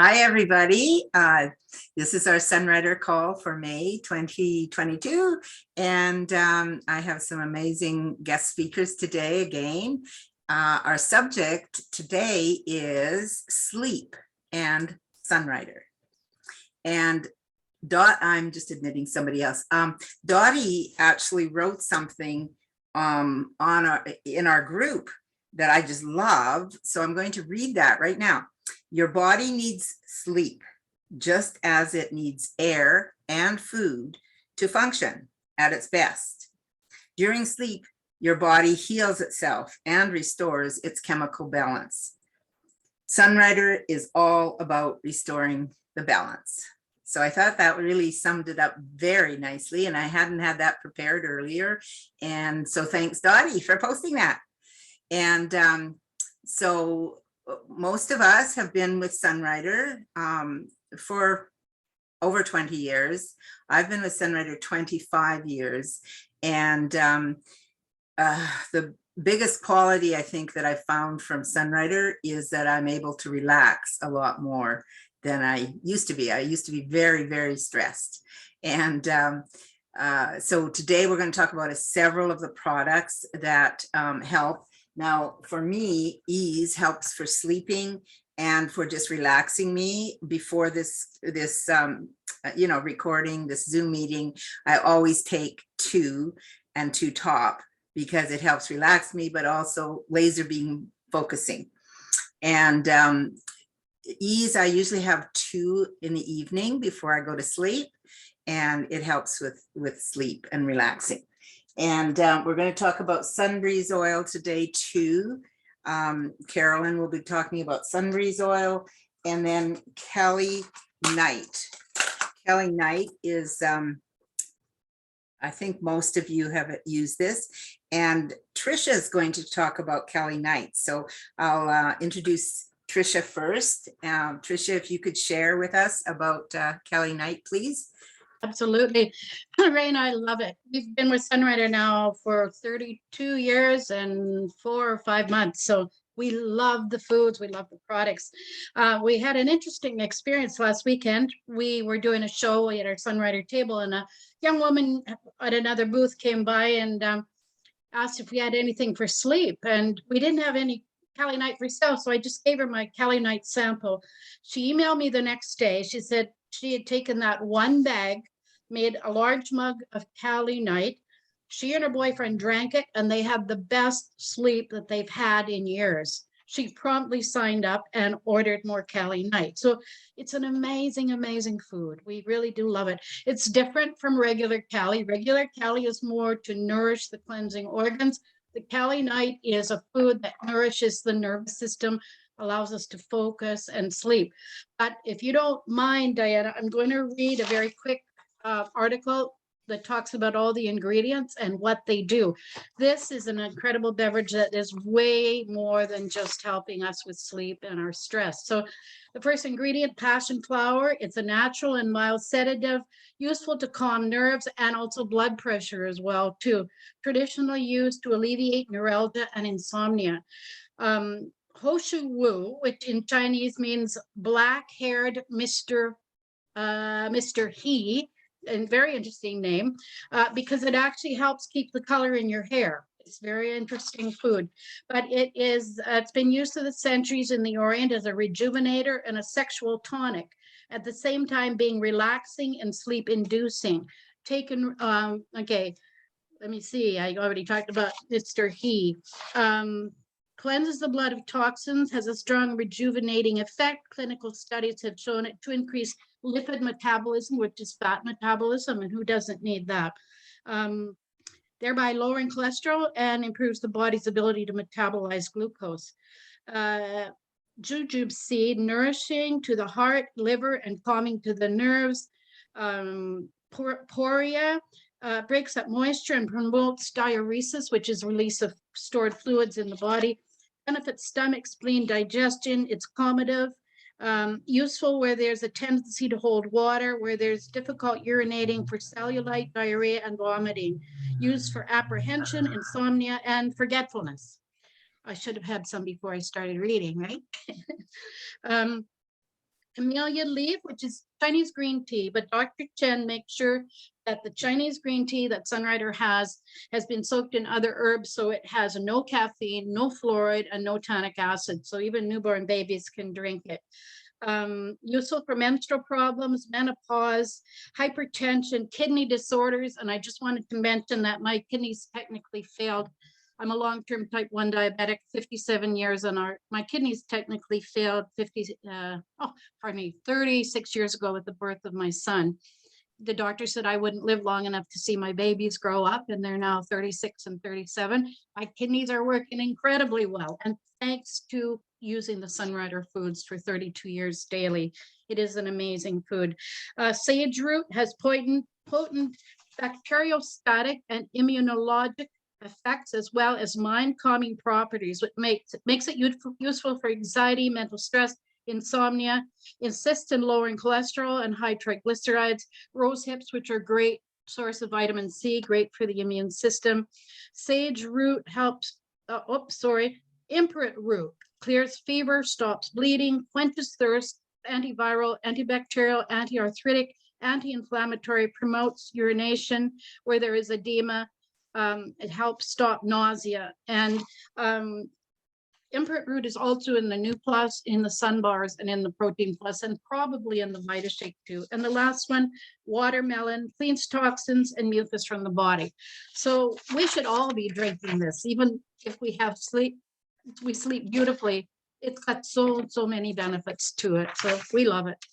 Hi, everybody. This is our Sunrider call for May 2022. And I have some amazing guest speakers today again. Our subject today is sleep and Sunrider. And I'm just admitting somebody else. Dottie actually wrote something in our group that I just love. So I'm going to read that right now. Your body needs sleep, just as it needs air and food to function at its best. During sleep, your body heals itself and restores its chemical balance. Sunrider is all about restoring the balance. So I thought that really summed it up very nicely, and I hadn't had that prepared earlier. And so thanks, Dottie, for posting that. And so most of us have been with Sunrider for over 20 years. I've been with Sunrider 25 years. And the biggest quality I think that I found from Sunrider is that I'm able to relax a lot more than I used to be. I used to be very, very stressed. And so today we're going to talk about several of the products that help. Now, for me, ESE helps for sleeping and for just relaxing me before this recording, this Zoom meeting. I always take 2 and 2 top because it helps relax me, but also laser beam focusing. And ESE, I usually have 2 in the evening before I go to sleep, and it helps with sleep and relaxing. And we're going to talk about Sunbreeze Oil today too. Carolyn will be talking about Sunbreeze Oil, and then Calli Night. Calli Night is, I think most of you have used this, and Tricia is going to talk about Calli Night. So I'll introduce Tricia first. Tricia, if you could share with us about Calli Night, please. Absolutely. Ray and I love it. We've been with Sunrider now for 32 years and 4 or 5 months. So we love the foods. We love the products. We had an interesting experience last weekend. We were doing a show at our Sunrider table, and a young woman at another booth came by and asked if we had anything for sleep. And we didn't have any Calli Night for sale. So I just gave her my Calli Night sample. She emailed me the next day. She said she had taken that one bag, made a large mug of Calli Night. She and her boyfriend drank it, and they had the best sleep that they've had in years. She promptly signed up and ordered more Calli Night. So it's an amazing, amazing food. We really do love it. It's different from regular Calli. Regular Calli is more to nourish the cleansing organs. The Calli Night is a food that nourishes the nervous system, allows us to focus and sleep. But if you don't mind, Diana, I'm going to read a very quick article that talks about all the ingredients and what they do. This is an incredible beverage that is way more than just helping us with sleep and our stress. So the first ingredient, passion flower. It's a natural and mild sedative, useful to calm nerves and also blood pressure as well too. Traditionally used to alleviate neuralgia and insomnia. Hoshu Wu, which in Chinese means black-haired Mr. He, a very interesting name, because it actually helps keep the color in your hair. It's very interesting food, but it's been used through the centuries in the Orient as a rejuvenator and a sexual tonic, at the same time being relaxing and sleep inducing. Taken, okay, let me see, I already talked about Mr. He. Cleanses the blood of toxins, has a strong rejuvenating effect. Clinical studies have shown it to increase lipid metabolism, which is fat metabolism, and who doesn't need that? Thereby lowering cholesterol and improves the body's ability to metabolize glucose. Jujube seed, nourishing to the heart, liver, and calming to the nerves. Poria breaks up moisture and promotes diuresis, which is release of stored fluids in the body. Benefits stomach, spleen, digestion. It's calmative. Useful where there's a tendency to hold water, where there's difficult urinating, for cellulite, diarrhea, and vomiting. Used for apprehension, insomnia, and forgetfulness. I should have had some before I started reading, right? camellia leaf, which is Chinese green tea, but Dr. Chen makes sure that the Chinese green tea that Sunrider has been soaked in other herbs, so it has no caffeine, no fluoride, and no tannic acid. So even newborn babies can drink it. Useful for menstrual problems, menopause, hypertension, kidney disorders. And I just wanted to mention that my kidneys technically failed. I'm a long-term type 1 diabetic, 57 years, and my kidneys technically failed 36 years ago with the birth of my son. The doctor said I wouldn't live long enough to see my babies grow up, and they're now 36 and 37. My kidneys are working incredibly well, and thanks to using the Sunrider foods for 32 years daily. It is an amazing food. Sage root has potent bacteriostatic and immunologic effects, as well as mind calming properties, which makes it useful for anxiety, mental stress, insomnia, assists in lowering cholesterol and high triglycerides. Rose hips, which are great source of vitamin C, great for the immune system. Sage root helps, imperat root clears fever, stops bleeding, quenches thirst, antiviral, antibacterial, anti-arthritic, anti-inflammatory, promotes urination where there is edema. It helps stop nausea. And imperat root is also in the NuPlus, in the Sun Bars, and in the Protein Plus, and probably in the Vita Shake too. And the last one, watermelon, cleans toxins and mucus from the body. So we should all be drinking this, even if we have sleep. We sleep beautifully. It's got so many benefits to it. So we love it.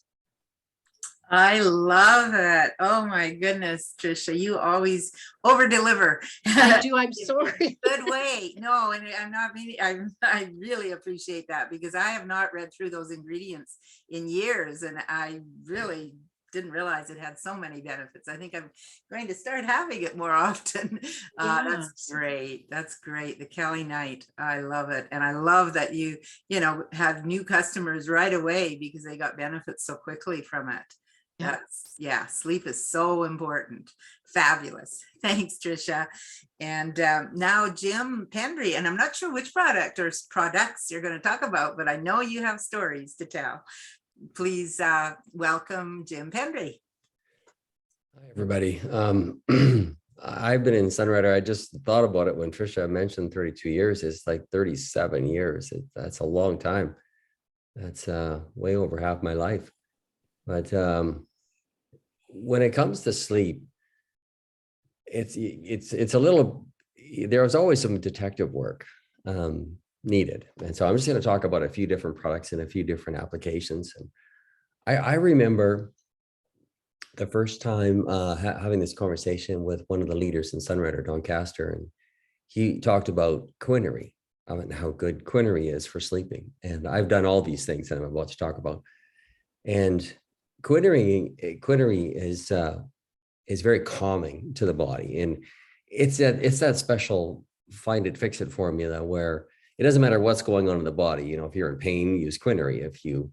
I love it. Oh my goodness, Tricia, you always over deliver. I do. I'm sorry. Good way. No, and I'm not meaning, I really appreciate that, because I have not read through those ingredients in years, and I really didn't realize it had so many benefits. I think I'm going to start having it more often. That's great. That's great. The Calli Night. I love it. And I love that you have new customers right away because they got benefits so quickly from it. Yeah, sleep is so important. Fabulous. Thanks, Tricia. And now Jim Pendry, and I'm not sure which product or products you're going to talk about, but I know you have stories to tell. Please welcome Jim Pendry. Hi, everybody. I've been in Sunrider. I just thought about it when Tricia mentioned 32 years. It's like 37 years. That's a long time. That's way over half my life. But when it comes to sleep, it's a little, there's always some detective work needed. And so I'm just going to talk about a few different products and a few different applications. And I remember the first time having this conversation with one of the leaders in Sunrider, Don Castor, and he talked about Quinary and how good Quinary is for sleeping. And I've done all these things that I'm about to talk about. And Quinary is very calming to the body, and it's that special find it, fix it formula where it doesn't matter what's going on in the body. If you're in pain, use Quinary. If you're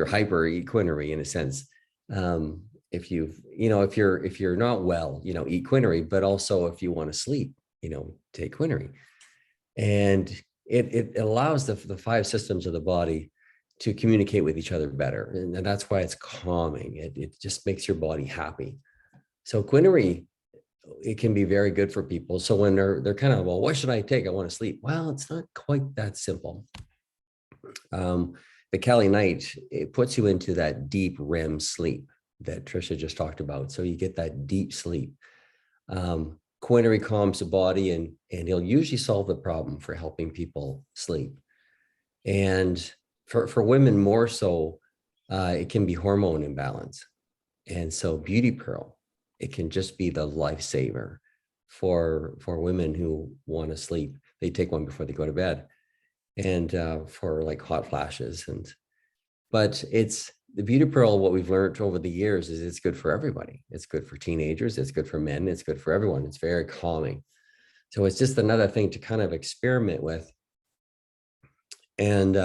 hyper, eat Quinary in a sense. If you're not well, eat Quinary, but also if you want to sleep, take Quinary. And it allows the 5 systems of the body to communicate with each other better. And that's why it's calming. It just makes your body happy. So Quinary, it can be very good for people. So when they're kind of, well, what should I take? I want to sleep. Well, it's not quite that simple. The Calli Night, it puts you into that deep REM sleep that Tricia just talked about. So you get that deep sleep. Quinary calms the body, and it'll usually solve the problem for helping people sleep. And for women more so, it can be hormone imbalance. And so Beauty Pearl, it can just be the lifesaver for women who want to sleep. They take one before they go to bed, and for like hot flashes. But it's the Beauty Pearl. What we've learned over the years is it's good for everybody. It's good for teenagers. It's good for men. It's good for everyone. It's very calming. So it's just another thing to kind of experiment with. And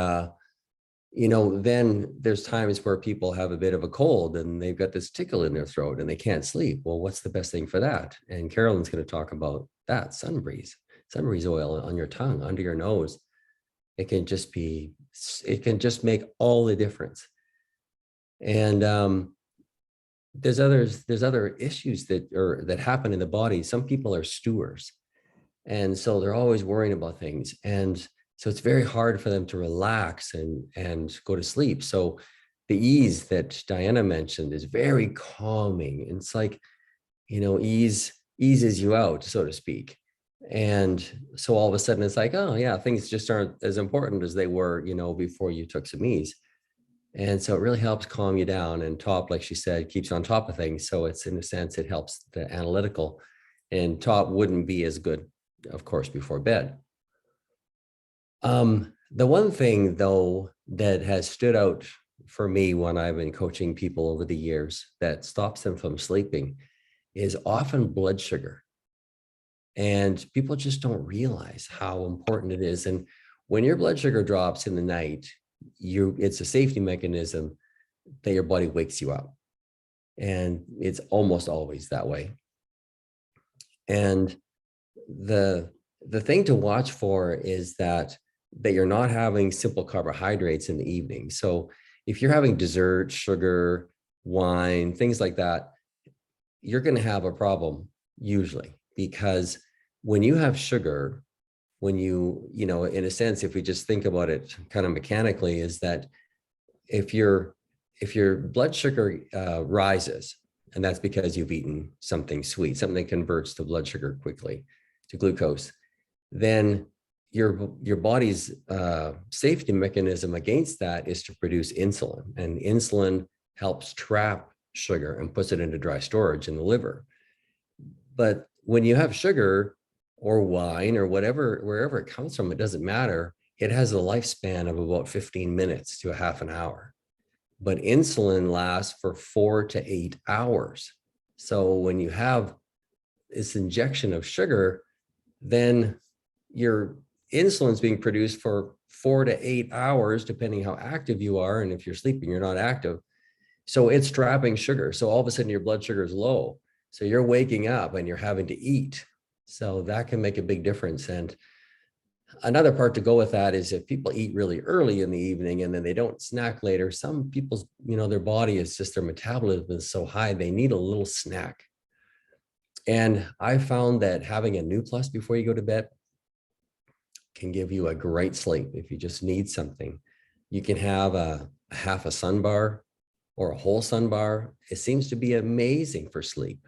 then there's times where people have a bit of a cold and they've got this tickle in their throat and they can't sleep. Well, what's the best thing for that? And Carolyn's going to talk about that. Sunbreeze oil on your tongue, under your nose. It can just make all the difference. And there's other issues that happen in the body. Some people are stewers, and so they're always worrying about things, and so it's very hard for them to relax and go to sleep. So the ease that Diana mentioned is very calming. It's like, eases you out, so to speak. And so all of a sudden it's like, oh yeah, things just aren't as important as they were, before you took some ease. And so it really helps calm you down, and top, like she said, keeps you on top of things. So it's, in a sense, it helps the analytical, and top wouldn't be as good, of course, before bed. The one thing though that has stood out for me when I've been coaching people over the years that stops them from sleeping is often blood sugar. And people just don't realize how important it is. And when your blood sugar drops in the night, it's a safety mechanism that your body wakes you up. And it's almost always that way. And the thing to watch for is that you're not having simple carbohydrates in the evening. So if you're having dessert, sugar, wine, things like that, you're going to have a problem usually, because when you have sugar, when in a sense, if we just think about it kind of mechanically, is that if your blood sugar rises, and that's because you've eaten something sweet, something that converts the blood sugar quickly to glucose, then your body's safety mechanism against that is to produce insulin, and insulin helps trap sugar and puts it into dry storage in the liver. But when you have sugar or wine or whatever, wherever it comes from, it doesn't matter. It has a lifespan of about 15 minutes to a half an hour. But insulin lasts for 4 to 8 hours. So when you have this injection of sugar, then your insulin is being produced for 4 to 8 hours, depending how active you are. And if you're sleeping, you're not active. So it's trapping sugar. So all of a sudden your blood sugar is low. So you're waking up and you're having to eat. So that can make a big difference. And another part to go with that is if people eat really early in the evening and then they don't snack later, some people's, their body is just, their metabolism is so high, they need a little snack. And I found that having a NuPlus before you go to bed can give you a great sleep. If you just need something, you can have a half a sun bar or a whole sun bar. It seems to be amazing for sleep.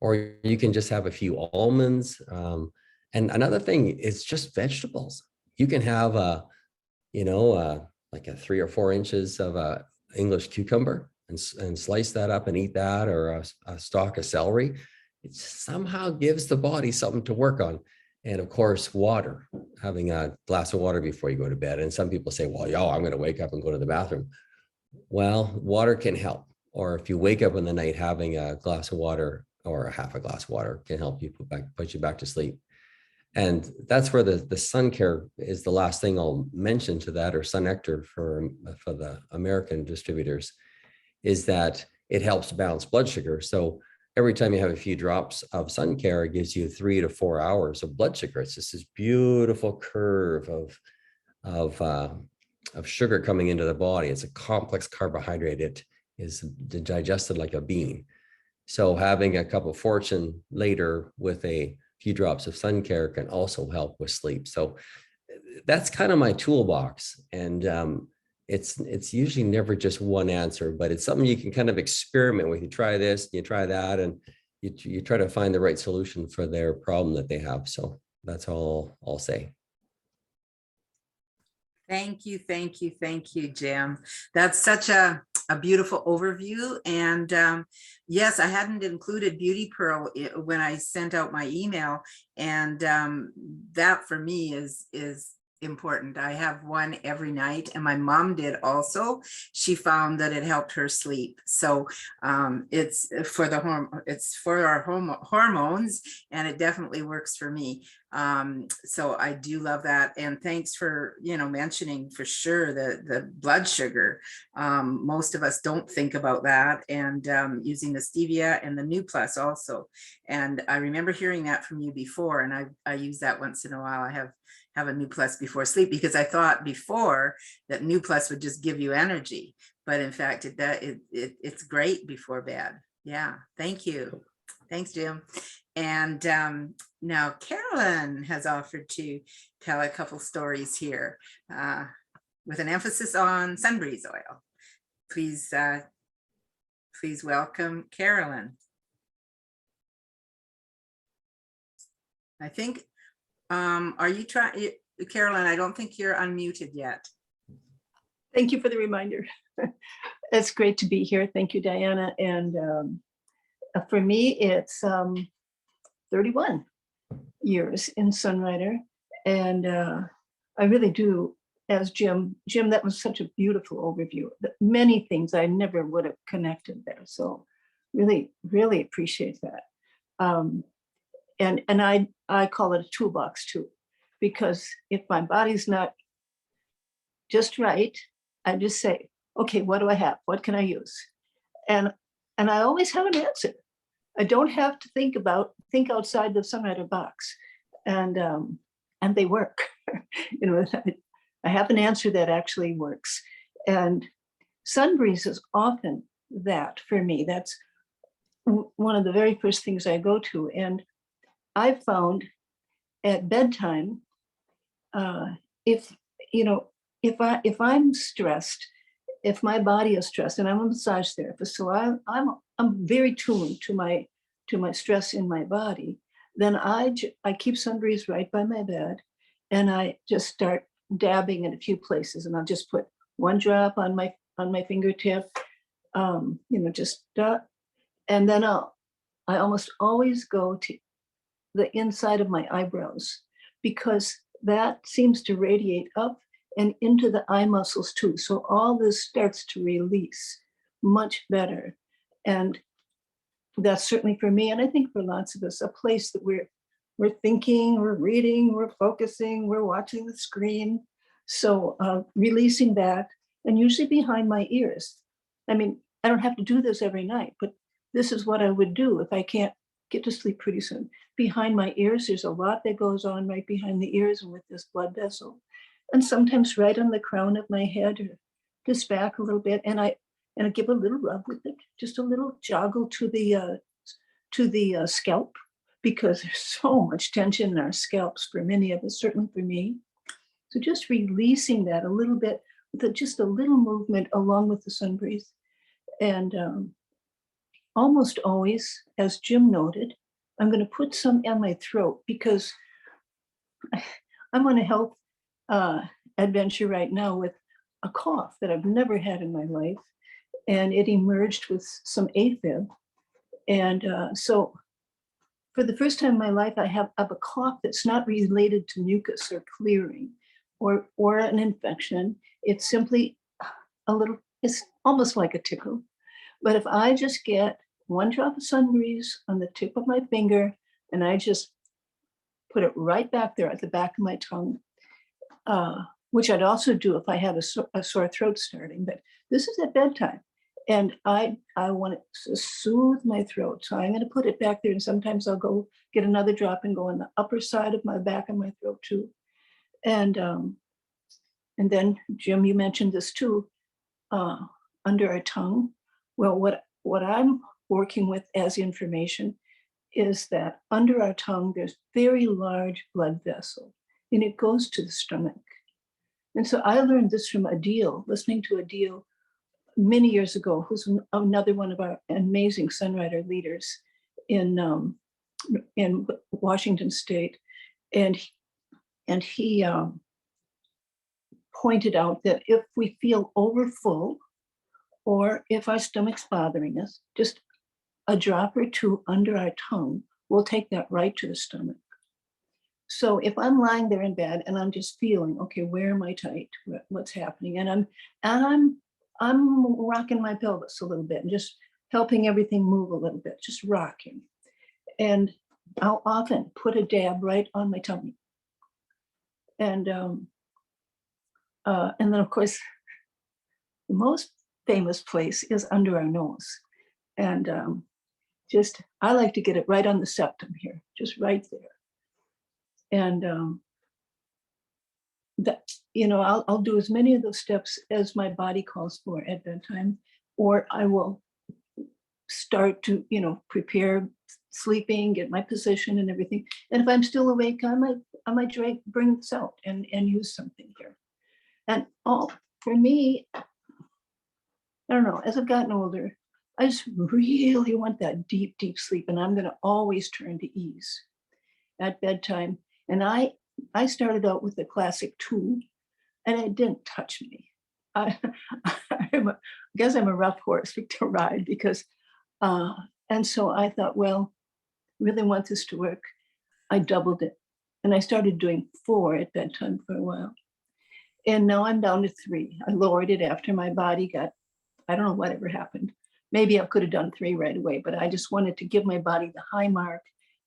Or you can just have a few almonds. And another thing is just vegetables. You can have like a 3 or 4 inches of a English cucumber and slice that up and eat that, or a stalk of celery. It somehow gives the body something to work on. And of course, water, having a glass of water before you go to bed. And some people say, well, I'm going to wake up and go to the bathroom. Well, water can help. Or if you wake up in the night, having a glass of water or a half a glass of water can help you put you back to sleep. And that's where the sun care is the last thing I'll mention to that, or sun nectar for the American distributors, is that it helps balance blood sugar. So every time you have a few drops of sun care, it gives you 3 to 4 hours of blood sugar. It's just this beautiful curve of sugar coming into the body. It's a complex carbohydrate. It is digested like a bean. So having a cup of fortune later with a few drops of sun care can also help with sleep. So that's kind of my toolbox. And it's usually never just one answer, but it's something you can kind of experiment with. You try this, you try that, and you try to find the right solution for their problem that they have. So that's all I'll say. Thank you, Jim. That's such a beautiful overview. And yes, I hadn't included Beauty Pearl when I sent out my email, and that for me is important. I have one every night, and my mom did also. She found that it helped her sleep. So it's for our hormones, and it definitely works for me. So I do love that. And thanks for, mentioning for sure the blood sugar. Most of us don't think about that, and using the stevia and the NuPlus also. And I remember hearing that from you before, and I use that once in a while. I have have a NuPlus before sleep, because I thought before that NuPlus would just give you energy, but in fact it's great before bed. Yeah, thank you. Thanks, Jim. And now Carolyn has offered to tell a couple stories here with an emphasis on Sunbreeze oil. Please, please welcome Carolyn. I think, are you trying, Carolyn, I don't think you're unmuted yet. Thank you for the reminder. It's great to be here. Thank you, Diana. And for me, it's 31 years in Sunrider. And I really do, as Jim, that was such a beautiful overview. Many things I never would have connected there. So really, really appreciate that. And I call it a toolbox too, because if my body's not just right, I just say, okay, what do I have? What can I use? And I always have an answer. I don't have to think outside the Sunrider box, and they work. You know, I have an answer that actually works. And Sunbreeze is often that for me. That's one of the very first things I go to. And I found at bedtime, if I'm stressed, if my body is stressed, and I'm a massage therapist, so I'm very tuned to my stress in my body, then I keep Sunbreeze right by my bed, and I just start dabbing in a few places, and I'll just put one drop on my fingertip, and then I almost always go to the inside of my eyebrows, because that seems to radiate up and into the eye muscles too. So all this starts to release much better. And that's certainly for me, and I think for lots of us, a place that we're thinking, we're reading, we're focusing, we're watching the screen. So releasing that, and usually behind my ears. I mean, I don't have to do this every night, but this is what I would do if I can't get to sleep pretty soon. Behind my ears, there's a lot that goes on right behind the ears and with this blood vessel. And sometimes right on the crown of my head, or just back a little bit. And I give a little rub with it, just a little joggle to the scalp, because there's so much tension in our scalps for many of us, certainly for me. So just releasing that a little bit with just a little movement along with the Sunbreeze. And almost always, as Jim noted, I'm going to put some on my throat, because I'm on a health adventure right now with a cough that I've never had in my life. And it emerged with some AFib. And so for the first time in my life, I have a cough that's not related to mucus or clearing or an infection. It's simply it's almost like a tickle. But if I just get one drop of Sunbreeze on the tip of my finger, and I just put it right back there at the back of my tongue, which I'd also do if I had a sore throat starting, but this is at bedtime. And I want to soothe my throat. So I'm going to put it back there, and sometimes I'll go get another drop and go on the upper side of my back of my throat too. And then, Jim, you mentioned this too, under our tongue. Well, what I'm working with as information is that under our tongue, there's very large blood vessel, and it goes to the stomach. And so I learned this from Adil, listening to Adil many years ago, who's another one of our amazing Sunrider leaders in Washington State. And he pointed out that if we feel overfull, or if our stomach's bothering us, just a drop or two under our tongue will take that right to the stomach. So if I'm lying there in bed and I'm just feeling, okay, where am I tight? What's happening? And I'm rocking my pelvis a little bit and just helping everything move a little bit, just rocking. And I'll often put a dab right on my tummy. And then of course, the most famous place is under our nose. And I like to get it right on the septum here, just right there. And that, I'll do as many of those steps as my body calls for at bedtime, or I will start to, prepare sleeping, get my position and everything. And if I'm still awake, I might bring this out and use something here. And for me, I don't know, as I've gotten older, I just really want that deep, deep sleep. And I'm going to always turn to ESE at bedtime. And I started out with the classic 2, and it didn't touch me. I guess I'm a rough horse to ride because, and so I thought, well, really want this to work. I doubled it, and I started doing 4 at bedtime for a while. And now I'm down to 3. I lowered it after my body got, I don't know whatever happened. Maybe I could have done 3 right away, but I just wanted to give my body the high mark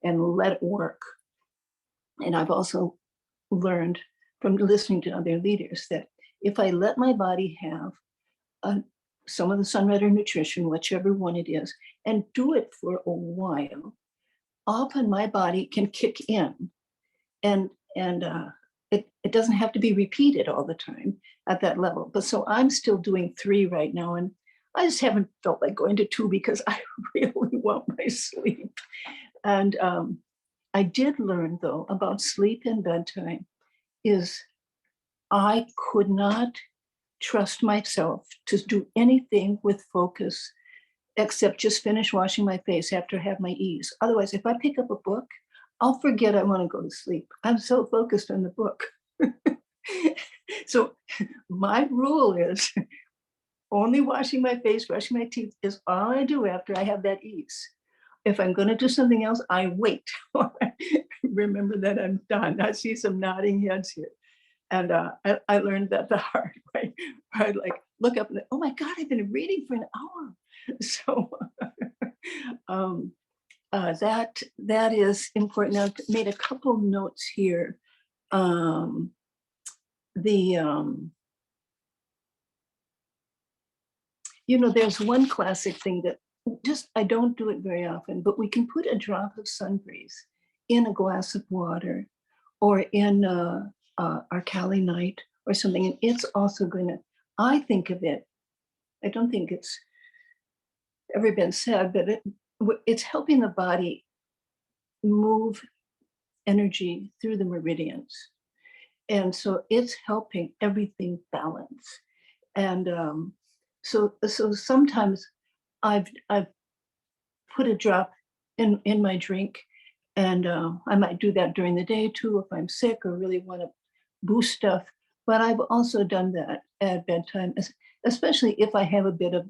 and let it work. And I've also learned from listening to other leaders that if I let my body have some of the Sunrider nutrition, whichever one it is, and do it for a while, often my body can kick in, and it doesn't have to be repeated all the time at that level. But so I'm still doing 3 right now, and I just haven't felt like going to 2 because I really want my sleep. And I did learn, though, about sleep and bedtime is I could not trust myself to do anything with focus except just finish washing my face after I have my ESE. Otherwise, if I pick up a book, I'll forget I want to go to sleep. I'm so focused on the book. So my rule is only washing my face, brushing my teeth is all I do after I have that ESE. If I'm going to do something else, I wait. Remember that I'm done. I see some nodding heads here. And I learned that the hard way. I'd like look up and, oh my God, I've been reading for an hour. So that is important. Now, I've made a couple notes here. There's one classic thing that I don't do it very often, but we can put a drop of Sunbreeze in a glass of water or in our Calli Night or something. And it's also going to, I think of it, I don't think it's ever been said, but it's helping the body move energy through the meridians. And so it's helping everything balance. And so sometimes I've put a drop in my drink, and I might do that during the day too if I'm sick or really want to boost stuff. But I've also done that at bedtime, especially if I have a bit of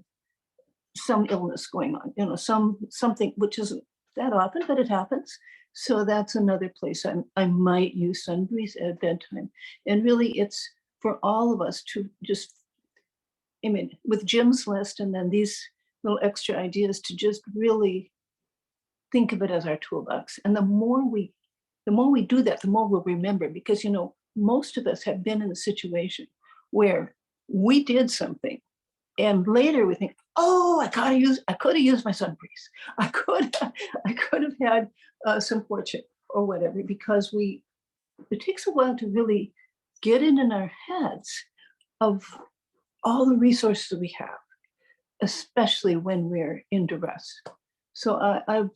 some illness going on, something which isn't that often, but it happens. So that's another place I might use Sunbreeze at bedtime. And really it's for all of us to just, with Jim's list and then these little extra ideas to just really think of it as our toolbox. And the more we do that, the more we'll remember, because, most of us have been in a situation where we did something and later we think, oh, I could have used my Sunbreeze. I could have had some fortune or whatever, because it takes a while to really get it in our heads of all the resources that we have, especially when we're in duress. So I've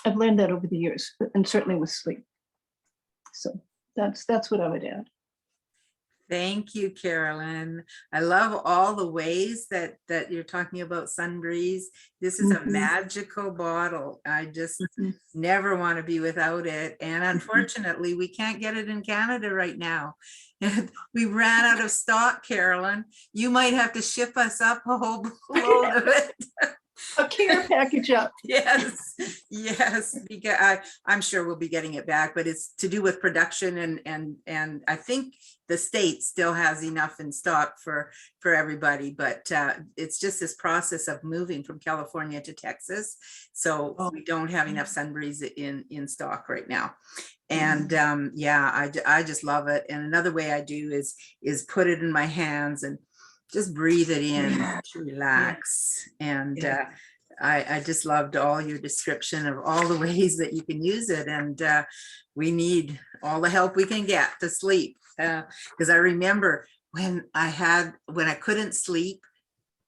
learned that over the years, and certainly with sleep. So that's what I would add. Thank you, Carolyn. I love all the ways that you're talking about Sunbreeze. This is a magical bottle. I just never want to be without it. And unfortunately, we can't get it in Canada right now. We ran out of stock, Carolyn. You might have to ship us up a whole load of it. A care package up. Yes, because I'm sure we'll be getting it back, but it's to do with production, and I think the state still has enough in stock for everybody, but it's just this process of moving from California to Texas, so we don't have enough Sunbreeze in stock right now. And I just love it. And another way I do is put it in my hands and just breathe it in to relax. And I just loved all your description of all the ways that you can use it. And we need all the help we can get to sleep. Because I remember when I couldn't sleep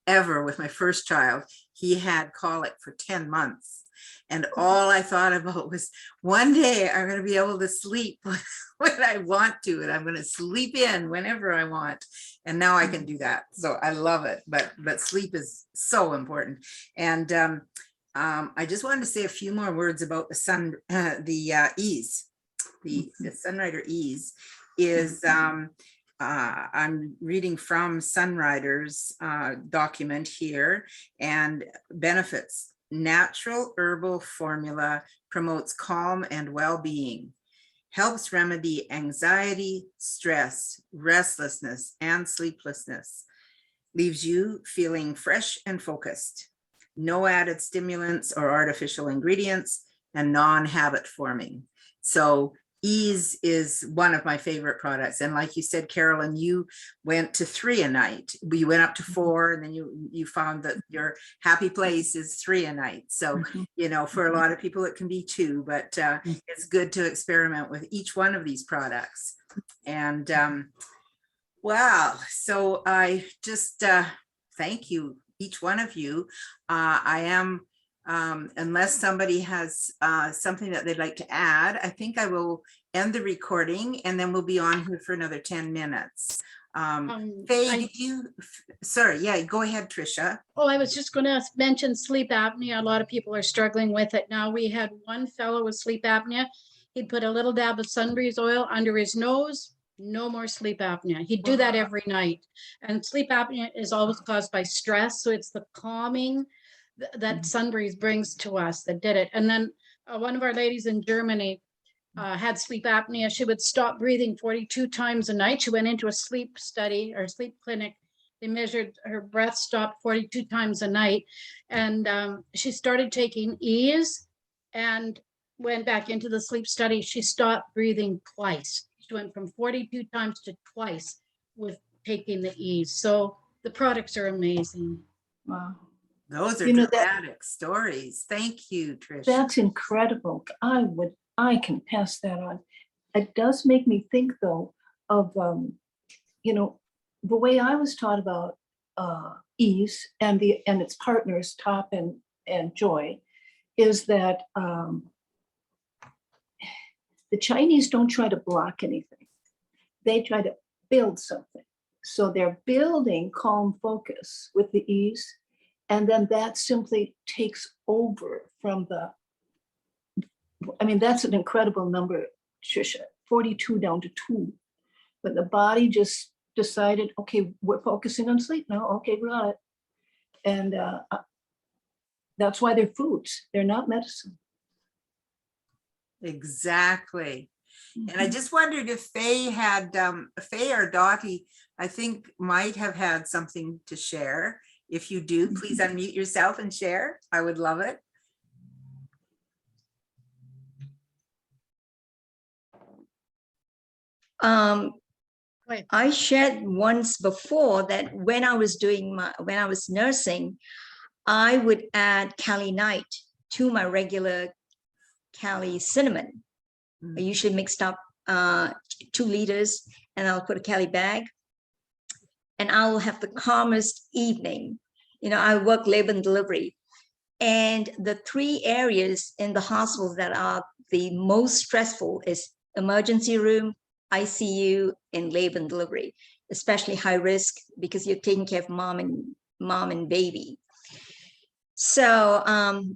ever with my first child, he had colic for 10 months. And all I thought about was one day I'm going to be able to sleep when I want to, and I'm going to sleep in whenever I want. And now I can do that. So I love it. But sleep is so important. And I just wanted to say a few more words about the ESE. The Sunrider ESE is I'm reading from Sunrider's document here, and benefits. Natural herbal formula promotes calm and well-being, helps remedy anxiety, stress, restlessness, and sleeplessness, leaves you feeling fresh and focused, no added stimulants or artificial ingredients, and non-habit forming. So ESE is one of my favorite products. And like you said, Carolyn, you went to 3 a night. You went up to 4, and then you found that your happy place is 3 a night. So, you know, for a lot of people, it can be 2, but it's good to experiment with each one of these products. And wow. So I just thank you, each one of you. I am unless somebody has something that they'd like to add, I think I will end the recording, and then we'll be on here for another 10 minutes. Faye, sorry, yeah, go ahead, Tricia. Oh, I was just going to mention sleep apnea. A lot of people are struggling with it now. We had one fellow with sleep apnea. He'd put a little dab of Sunbreeze oil under his nose. No more sleep apnea. He'd do that every night. And sleep apnea is always caused by stress. So it's the calming that Sunbreeze brings to us that did it. And then one of our ladies in Germany had sleep apnea. She would stop breathing 42 times a night. She went into a sleep study or sleep clinic. They measured her breath stopped 42 times a night. And she started taking ESE and went back into the sleep study. She stopped breathing twice. She went from 42 times to twice with taking the ESE. So the products are amazing. Wow. Those are dramatic stories. Thank you, Tricia. That's incredible. I can pass that on. It does make me think, though, of you know, the way I was taught about ESE and its partners, Top and Joy, is that the Chinese don't try to block anything. They try to build something. So they're building calm focus with the ESE. And then that simply takes over from I mean, that's an incredible number, Tricia, 42 down to 2. But the body just decided, okay, we're focusing on sleep now. Okay, we got it. And that's why they're foods. They're not medicine. Exactly. And I just wondered if Faye had, Faye or Dottie, I think might have had something to share. If you do, please unmute yourself and share. I would love it. I shared once before that when I was nursing, I would add Calli Night to my regular Calli cinnamon. I usually mixed up 2 liters, and I'll put a Calli bag, and I will have the calmest evening. You know, I work labor and delivery, and the 3 areas in the hospital that are the most stressful is emergency room, ICU, and labor and delivery, especially high risk because you're taking care of mom and baby. So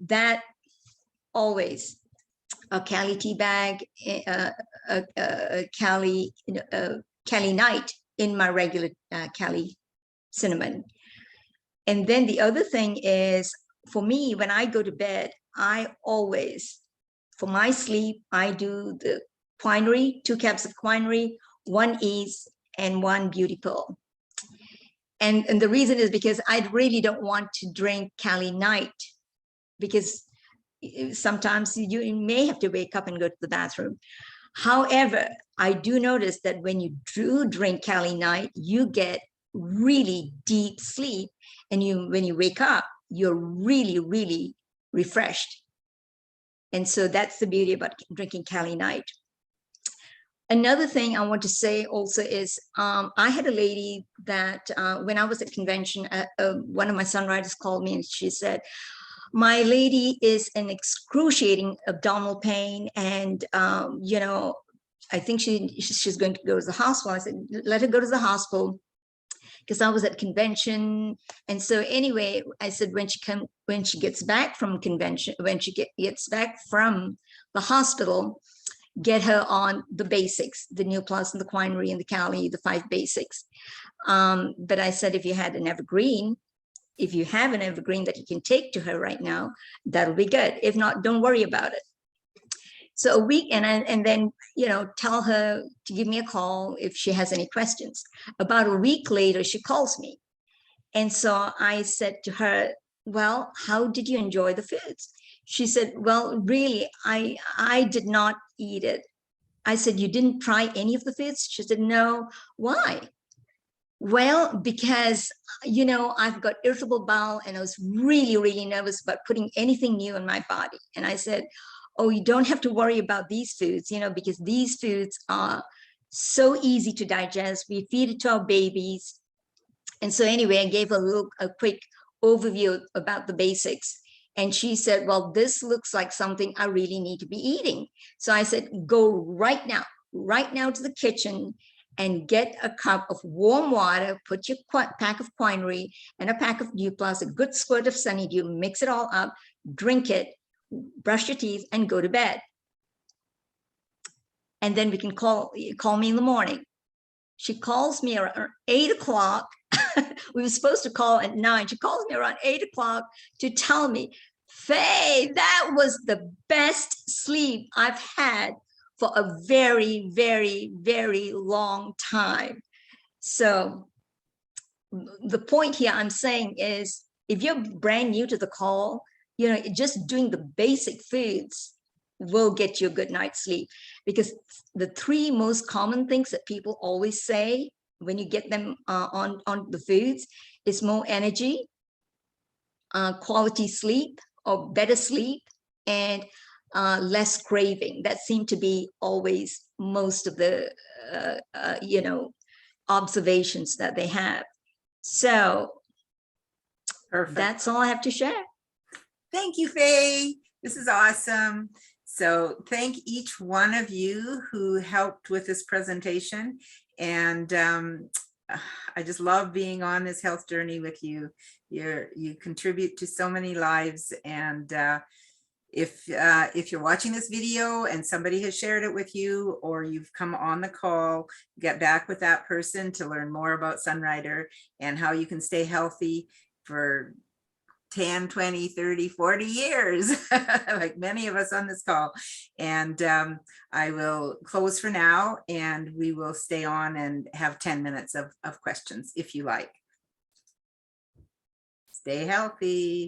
that always a Calli tea bag, a Calli Night in my regular Calli cinnamon. And then the other thing is, for me, when I go to bed, I always, for my sleep, I do the Quinary, 2 caps of Quinary, 1 ESE, and 1 beauty pill. And the reason is because I really don't want to drink Calli Night, because sometimes you may have to wake up and go to the bathroom. However, I do notice that when you do drink Calli Night, you get really deep sleep, and when you wake up, you're really, really refreshed. And so that's the beauty about drinking Calli Night. Another thing I want to say also is I had a lady that when I was at convention, one of my Sunriders called me and she said, my lady is in excruciating abdominal pain. And, you know, I think she's going to go to the hospital. I said, let her go to the hospital, because I was at convention. And so anyway, I said, when she gets back from convention, when she gets back from the hospital, get her on the basics, the NuPlus and the Quinary and the Calli, the 5 basics. But I said, if you have an evergreen that you can take to her right now, that'll be good. If not, don't worry about it. So a week, and then, you know, tell her to give me a call if she has any questions. About a week later, she calls me. And so I said to her, well, how did you enjoy the foods? She said, well, really, I did not eat it. I said, you didn't try any of the foods? She said, no. Why? Well, because, you know, I've got irritable bowel and I was really, really nervous about putting anything new in my body. And I said, oh, you don't have to worry about these foods, you know, because these foods are so easy to digest. We feed it to our babies. And so anyway, I gave a quick overview about the basics. And she said, well, this looks like something I really need to be eating. So I said, go right now to the kitchen and get a cup of warm water, put your pack of Quinary and a pack of NuPlus, a good squirt of Sunnydew, mix it all up, drink it, brush your teeth, and go to bed. And then we can call me in the morning. She calls me around 8 o'clock. We were supposed to call at 9. She calls me around 8 o'clock to tell me, Faye, that was the best sleep I've had for a very, very, very long time. So the point here I'm saying is, if you're brand new to the call, you know, just doing the basic foods will get you a good night's sleep. Because the 3 most common things that people always say when you get them on the foods is more energy, quality sleep or better sleep, and less craving. That seemed to be always most of the, you know, observations that they have. So Perfect. That's all I have to share. Thank you, Faye. This is awesome. So thank each one of you who helped with this presentation. And I just love being on this health journey with you. You contribute to so many lives. And if you're watching this video and somebody has shared it with you, or you've come on the call, get back with that person to learn more about Sunrider and how you can stay healthy for 10, 20, 30, 40 years, like many of us on this call. And I will close for now, and we will stay on and have 10 minutes of questions if you like. Stay healthy.